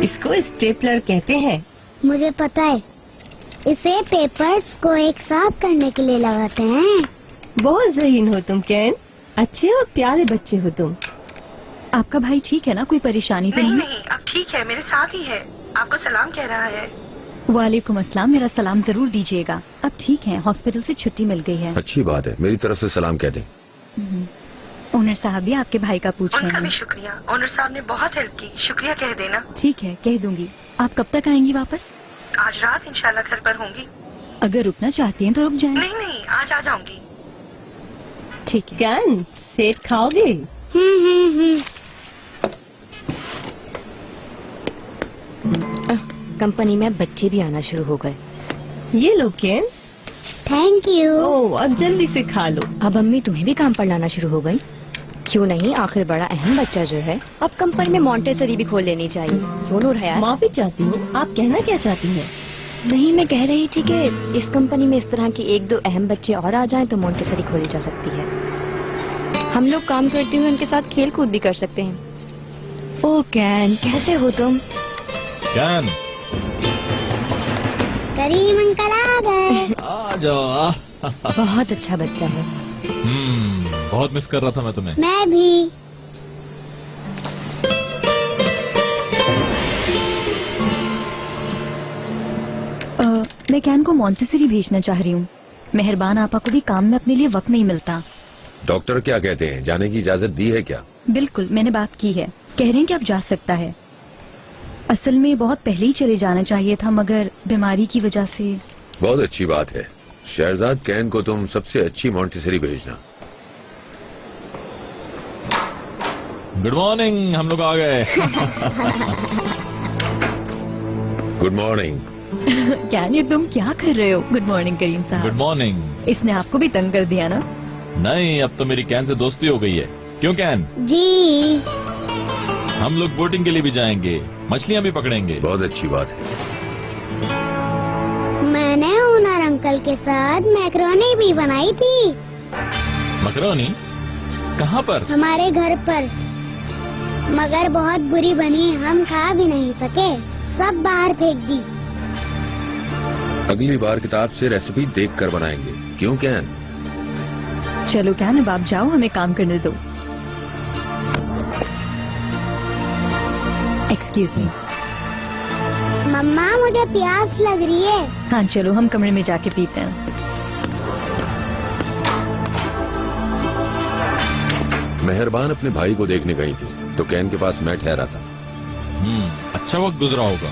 इसको स्टेपलर कहते हैं। मुझे पता है, इसे पेपर्स को एक साथ करने के लिए लगाते हैं। बहुत ज़हीन हो तुम कैन, अच्छे और प्यारे बच्चे हो तुम। आपका भाई ठीक है ना, कोई परेशानी तो नहीं? नहीं, अब ठीक है, मेरे साथ ही है। आपको सलाम कह रहा है। वालेकुम अस्सलाम, मेरा सलाम जरूर दीजिएगा। अब ठीक है, हॉस्पिटल से छुट्टी मिल गई है। अच्छी बात है, मेरी तरफ से सलाम कह दें। ओनर साहब भी आपके भाई का पूछ रहे उनका भी हैं। शुक्रिया, ओनर साहब ने बहुत हेल्प की, शुक्रिया कह देना। ठीक है, कह दूंगी। आप कब तक आएंगी वापस? आज रात इंशाल्लाह घर पर होंगी। अगर रुकना चाहती हैं तो रुक जाएं। नहीं, आज आ जाऊंगी। ठीक है। कैन, सेब खाओगे? कंपनी में बच्चे भी आना शुरू हो गए। ये लो कैन। Thank you. ओह, अब जल्दी से खा लो। अब अम्मी तुम्हें भी काम पर लाना शुरू हो गई? क्यों नहीं, आखिर बड़ा अहम बच्चा जो है। अब कंपनी में मॉन्टेसरी भी खोल लेनी चाहिए। क्यों नूर हयात? माफी चाहती हूँ, आप कहना क्या चाहती हैं? नहीं, मैं कह रही थी कि इस कंपनी में इस तरह के 1-2 अहम बच्चे और आ जाएं तो मॉन्टेसरी खोली जा सकती है। हम लोग काम करते हुए उनके साथ खेल कूद भी कर सकते हैं। ओ कैन, कैसे हो तुम? कैन, करीम अंकल आ गए। आ जाओ। बहुत अच्छा बच्चा है। बहुत मिस कर रहा था मैं तुम्हें। मैं भी। मैं कैन को मॉन्टेसरी भेजना चाह रही हूँ। मेहरबान आपा को भी काम में अपने लिए वक्त नहीं मिलता। डॉक्टर क्या कहते हैं, जाने की इजाजत दी है क्या? बिल्कुल, मैंने बात की है। कह रहे हैं कि अब जा सकता है। असल में बहुत पहले ही चले जाना चाहिए था, मगर बीमारी की वजह से। बहुत अच्छी बात है। शहजाद कैन को तुम सबसे अच्छी मॉन्टेसरी भेजना। गुड मॉर्निंग, हम लोग आ गए। Good morning. कैन, ये तुम क्या कर रहे हो? गुड मॉर्निंग करीम साहब। Good morning. इसने आपको भी तंग कर दिया ना? नहीं, अब तो मेरी कैन से दोस्ती हो गई है। क्यों कैन? जी। हम लोग बोटिंग के लिए भी जाएंगे, मछलियां भी पकड़ेंगे। बहुत अच्छी बात है। मैंने ओनर अंकल के साथ मैक्रोनी भी बनाई थी। मकरोनी? कहाँ पर? हमारे घर पर, मगर बहुत बुरी बनी, हम खा भी नहीं सके, सब बाहर फेंक दी। अगली बार किताब से रेसिपी देख कर बनाएंगे। क्यों कैन? चलो कैन, अब आप जाओ, हमें काम करने दो। Excuse me. मम्मा, मुझे प्यास लग रही है। हाँ चलो, हम कमरे में जाके पीते हैं। मेहरबान अपने भाई को देखने गई थी तो कैन के पास मैं ठहरा था। अच्छा वक्त गुजरा होगा।